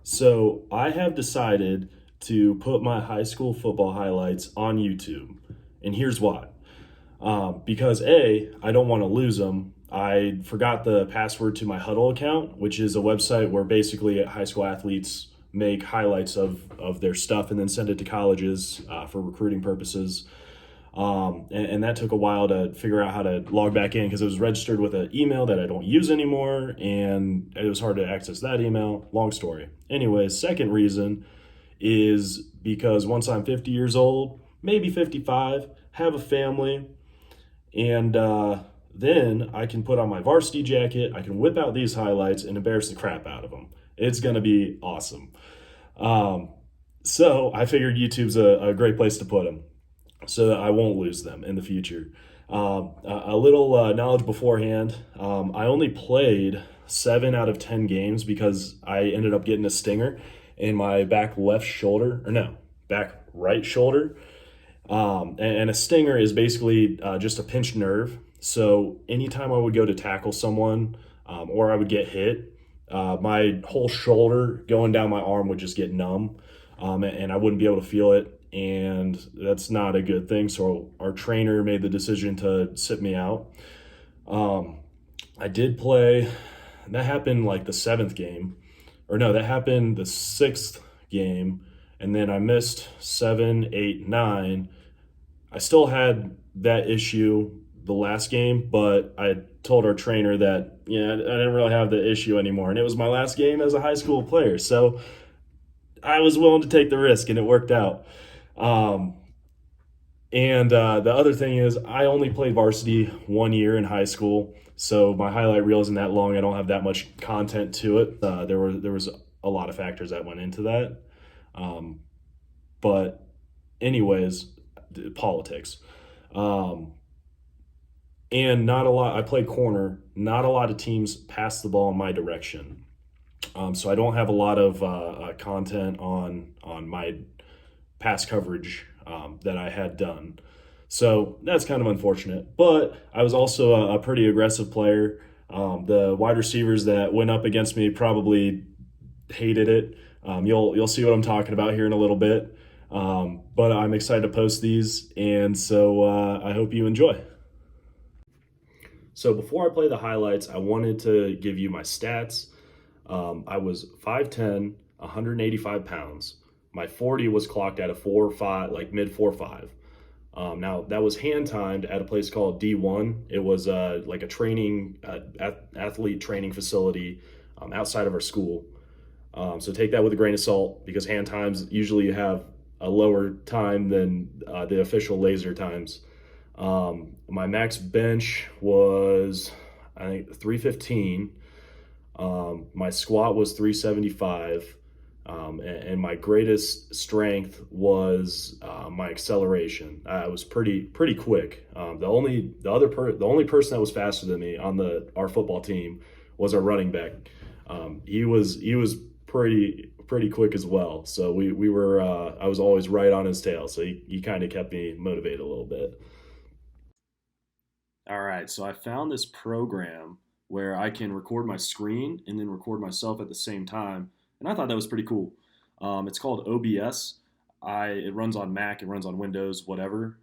So I have decided to put my high school football highlights on YouTube. And here's why. Because A, I don't want to lose them. I forgot the password to my Huddle account, which is a website where basically high school athletes make highlights of their stuff and then send it to colleges for recruiting purposes. And that took a while to figure out how to log back in because it was registered with an email that I don't use anymore, and it was hard to access that email. Long story. Anyways, second reason is because once I'm 50 years old, maybe 55, have a family, and then I can put on my varsity jacket, I can whip out these highlights and embarrass the crap out of them. It's going to be awesome. Um, so I figured YouTube's a great place to put them so that I won't lose them in the future. A little knowledge beforehand. I only played 7 out of 10 games because I ended up getting a stinger in my back left shoulder, or no, back right shoulder. And a stinger is basically just a pinched nerve. So anytime I would go to tackle someone or I would get hit, my whole shoulder going down my arm would just get numb, and I wouldn't be able to feel it. And that's not a good thing. So our trainer made the decision to sit me out. Um, I did play. That happened like the seventh game, or no, that happened the sixth game, and then I missed seven, eight, nine. I still had that issue the last game, but I told our trainer that I didn't really have the issue anymore, and it was my last game as a high school player, so I was willing to take the risk, and it worked out. Um, and the other thing is, I only played varsity 1 year in high school, so my highlight reel isn't that long. I don't have that much content to it. There was a lot of factors that went into that, um, but anyways, politics. Um, and not a lot. I played corner. Not a lot of teams pass the ball in my direction, so I don't have a lot of content on my pass coverage that I had done. So that's kind of unfortunate. But I was also a pretty aggressive player. The wide receivers that went up against me probably hated it. You'll see what I'm talking about here in a little bit. But I'm excited to post these, and so I hope you enjoy. So before I play the highlights, I wanted to give you my stats. I was 5'10", 185 pounds. My 40 was clocked at a 4.5, like mid 4.5. Now that was hand timed at a place called D1. It was like a training athlete training facility outside of our school. So take that with a grain of salt because hand times usually you have a lower time than the official laser times. My max bench was, I think, 315. My squat was 375. And my greatest strength was my acceleration. I was pretty quick. The only person that was faster than me on our football team was our running back. He was pretty quick as well. So we were I was always right on his tail. So he kind of kept me motivated a little bit. All right, so I found this program where I can record my screen and then record myself at the same time, and I thought that was pretty cool. It's called OBS. It runs on Mac, it runs on Windows, whatever.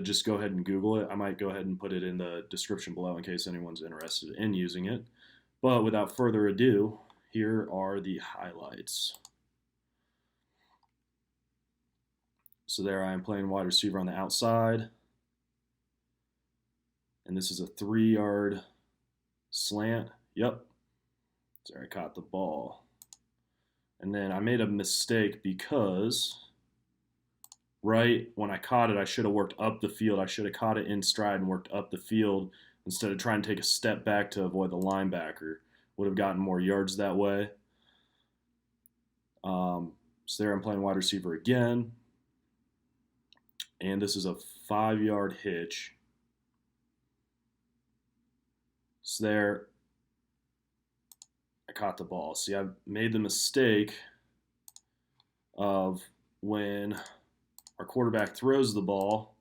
Just go ahead and Google it. I might go ahead and put it in the description below in case anyone's interested in using it. But without further ado, here are the highlights. So there I am playing wide receiver on the outside. And this is a 3-yard slant. Yep. Sorry, I caught the ball. And then I made a mistake because right when I caught it, I should have worked up the field. I should have caught it in stride and worked up the field instead of trying to take a step back to avoid the linebacker. Would have gotten more yards that way. So there I'm playing wide receiver again. And this is a 5-yard hitch. So there, I caught the ball. See, I made the mistake of when our quarterback throws the ball,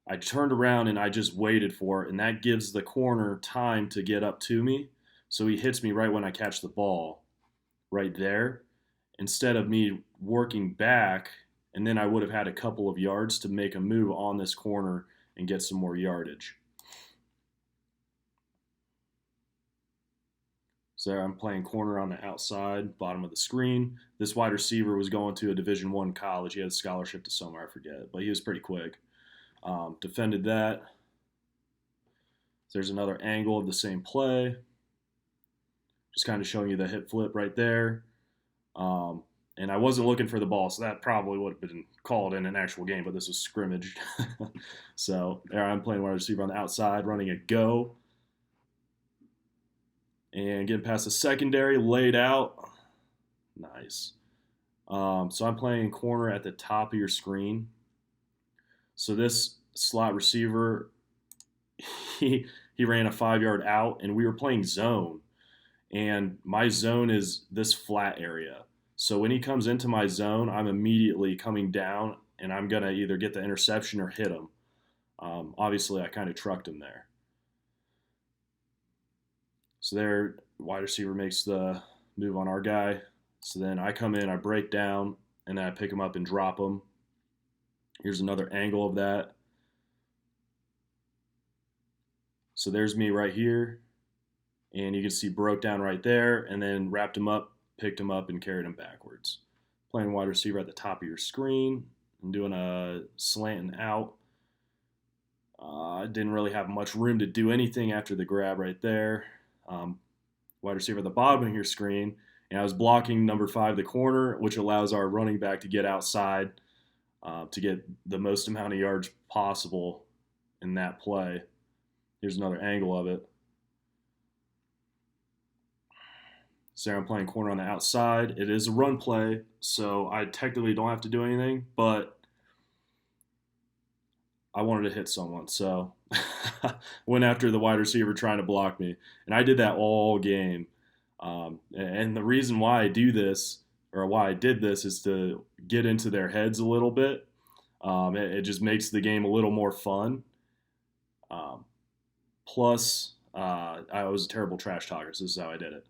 I turned around and I just waited for it, and that gives the corner time to get up to me. So he hits me right when I catch the ball. right there instead of me working back, and then I would have had a couple of yards to make a move on this corner and get some more yardage. So I'm playing corner on the outside, bottom of the screen. This wide receiver was going to a Division I college. He had a scholarship to somewhere, I forget, but he was pretty quick. Defended that. So there's another angle of the same play. Just kind of showing you the hip flip right there. And I wasn't looking for the ball, so that probably would have been called in an actual game, but this was scrimmage. So there I'm playing wide receiver on the outside, running a go. And getting past the secondary, laid out. Nice. So I'm playing corner at the top of your screen. So this slot receiver, he ran a 5-yard out, and we were playing zone. And my zone is this flat area. So when he comes into my zone, I'm immediately coming down, and I'm going to either get the interception or hit him. Obviously, I kind of trucked him there. So there, wide receiver makes the move on our guy. So then I come in, I break down, and then I pick him up and drop him. Here's another angle of that. So there's me right here. And you can see broke down right there, and then wrapped him up, picked him up, and carried him backwards. Playing wide receiver at the top of your screen. I'm doing a slant and out. I didn't really have much room to do anything after the grab right there. Wide receiver at the bottom of your screen, and I was blocking number 5, the corner, which allows our running back to get outside to get the most amount of yards possible in that play. Here's another angle of it. So I'm playing corner on the outside. It is a run play, so I technically don't have to do anything, but I wanted to hit someone, so went after the wide receiver trying to block me, and I did that all game. And the reason why I do this, or why I did this, is to get into their heads a little bit. It just makes the game a little more fun. Plus, I was a terrible trash talker, so this is how I did it.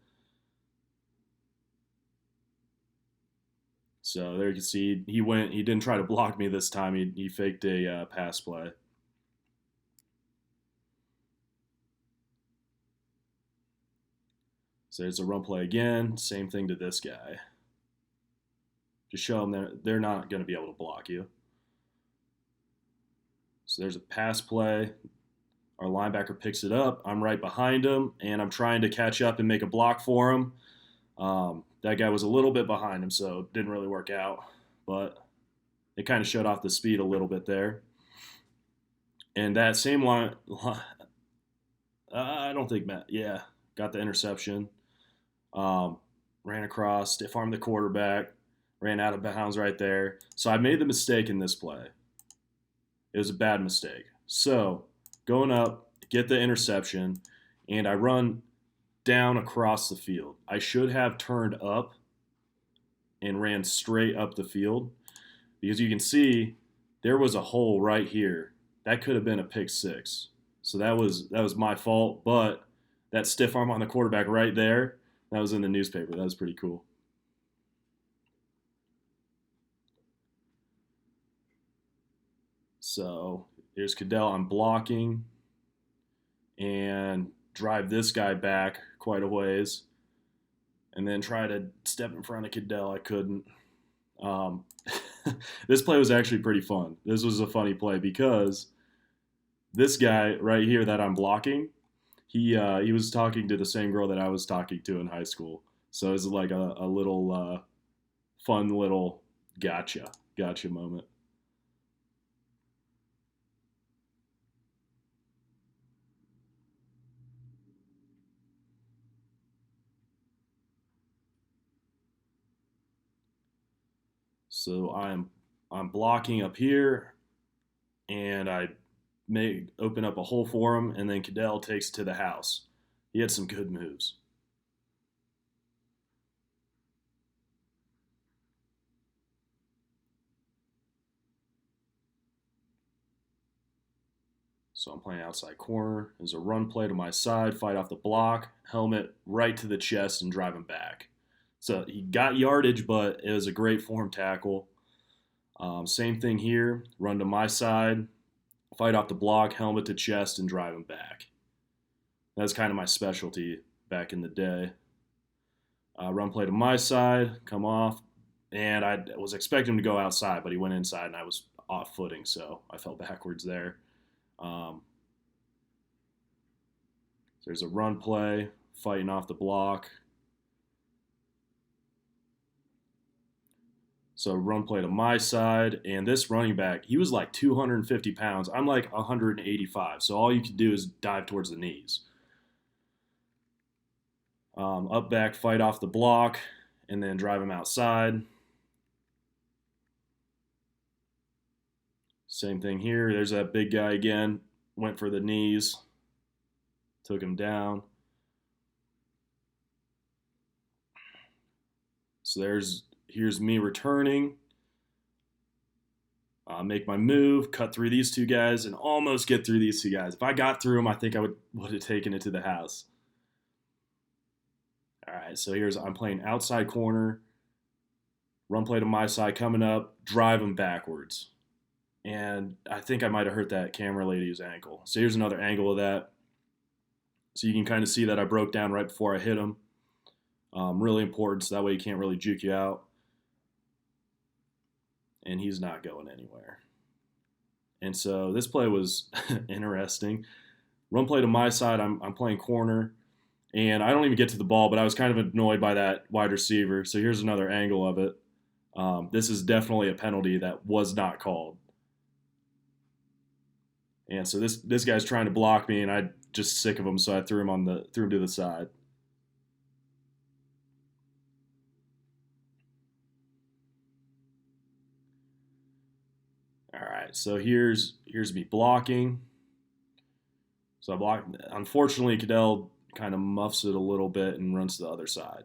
So there you can see he didn't try to block me this time. He faked a pass play. So it's a run play again. Same thing to this guy. Just show them that they're not going to be able to block you. So there's a pass play. Our linebacker picks it up. I'm right behind him, and I'm trying to catch up and make a block for him. That guy was a little bit behind him, so it didn't really work out. But it kind of showed off the speed a little bit there. And that same line, I don't think Matt, yeah, got the interception. Ran across, stiff armed the quarterback, ran out of bounds right there. So I made the mistake in this play. It was a bad mistake. So going up, get the interception, and I run down across the field. I should have turned up and ran straight up the field, because you can see there was a hole right here. That could have been a pick six. So that was my fault, but that stiff arm on the quarterback right there, that was in the newspaper. That was pretty cool. So here's Cadell. I'm blocking and drive this guy back quite a ways, and then try to step in front of Cadell. I couldn't. This play was actually pretty fun. This was a funny play because this guy right here that I'm blocking, he was talking to the same girl that I was talking to in high school. So it was like a little fun little gotcha moment. So I'm blocking up here, and I open up a hole for him, and then Cadell takes to the house. He had some good moves. So I'm playing outside corner. There's a run play to my side, fight off the block, helmet right to the chest, and drive him back. So he got yardage, but it was a great form tackle. Same thing here. Run to my side, fight off the block, helmet to chest, and drive him back. That's kind of my specialty back in the day. Run play to my side, come off, and I was expecting him to go outside, but he went inside, and I was off footing, so I fell backwards there. So there's a run play, fighting off the block. So run play to my side, and this running back, he was like 250 pounds. I'm like 185, so all you can do is dive towards the knees. Up back, fight off the block, and then drive him outside. Same thing here. There's that big guy again. Went for the knees, took him down. So here's me returning. Make my move, cut through these two guys, and almost get through these two guys. If I got through them, I think I would have taken it to the house. All right, so I'm playing outside corner. Run play to my side, coming up, drive him backwards. And I think I might have hurt that camera lady's ankle. So here's another angle of that. So you can kind of see that I broke down right before I hit him. Really important, so that way he can't really juke you out. And he's not going anywhere. And so this play was interesting. Run play to my side, I'm playing corner, and I don't even get to the ball, but I was kind of annoyed by that wide receiver. So here's another angle of it. This is definitely a penalty that was not called. And so this guy's trying to block me, and I'm just sick of him, so I threw him to the side. All right, so here's me blocking. So I blocked. Unfortunately, Cadell kind of muffs it a little bit and runs to the other side.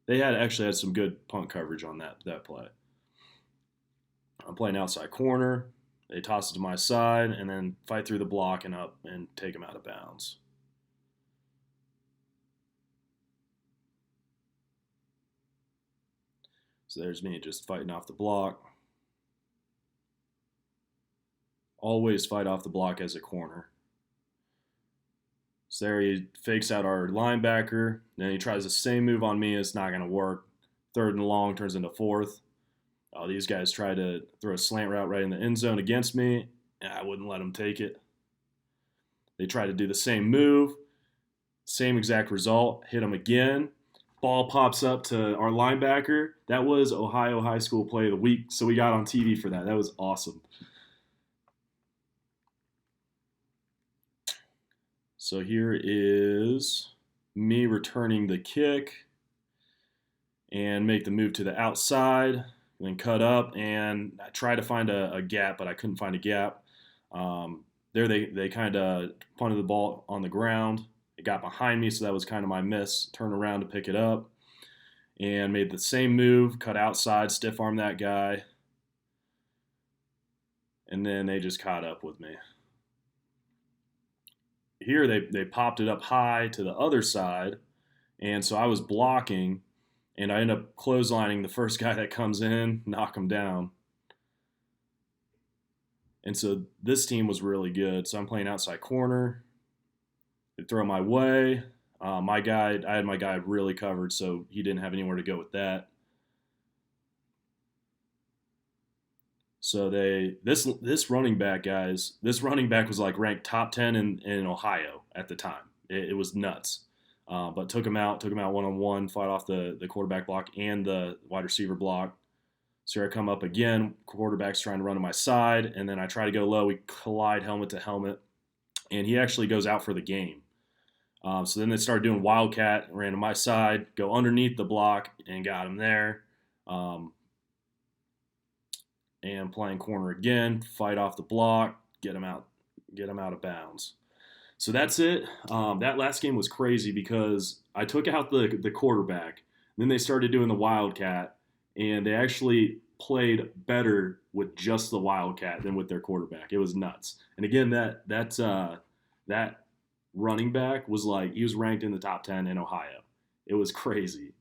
They actually had some good punt coverage on that play. I'm playing outside corner. They toss it to my side and then fight through the block and up and take him out of bounds. So there's me just fighting off the block. Always fight off the block as a corner. So there he fakes out our linebacker. Then he tries the same move on me. It's not going to work. 3rd and long turns into 4th. These guys try to throw a slant route right in the end zone against me. I wouldn't let them take it. They try to do the same move. Same exact result. Hit them again. Ball pops up to our linebacker. That was Ohio High School Play of the Week, so we got on TV for that. That was awesome. So here is me returning the kick and make the move to the outside, then cut up, and I tried to find a gap, but I couldn't find a gap. There they kind of punted the ball on the ground. It got behind me, so that was kind of my miss. Turn around to pick it up and made the same move, cut outside, stiff arm that guy, and then they just caught up with me. Here they popped it up high to the other side, and so I was blocking, and I end up clotheslining the first guy that comes in, knock him down. And so this team was really good. So I'm playing outside corner. They throw my way. I had my guy really covered, so he didn't have anywhere to go with that. So this running back, guys, this running back was like ranked top 10 in Ohio at the time. It was nuts. But took him out one-on-one, fought off the quarterback block and the wide receiver block. So I come up again, quarterback's trying to run to my side, and then I try to go low. We collide helmet to helmet, and he actually goes out for the game. So then they started doing wildcat, ran to my side, go underneath the block, and got him there. And playing corner again, fight off the block, get him out of bounds. So that's it. That last game was crazy because I took out the quarterback. Then they started doing the wildcat, and they actually played better with just the wildcat than with their quarterback. It was nuts. And again, that running back was like, he was ranked in the top 10 in Ohio. It was crazy.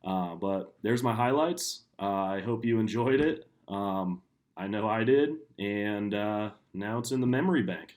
But there's my highlights. I hope you enjoyed it. I know I did, and now it's in the memory bank.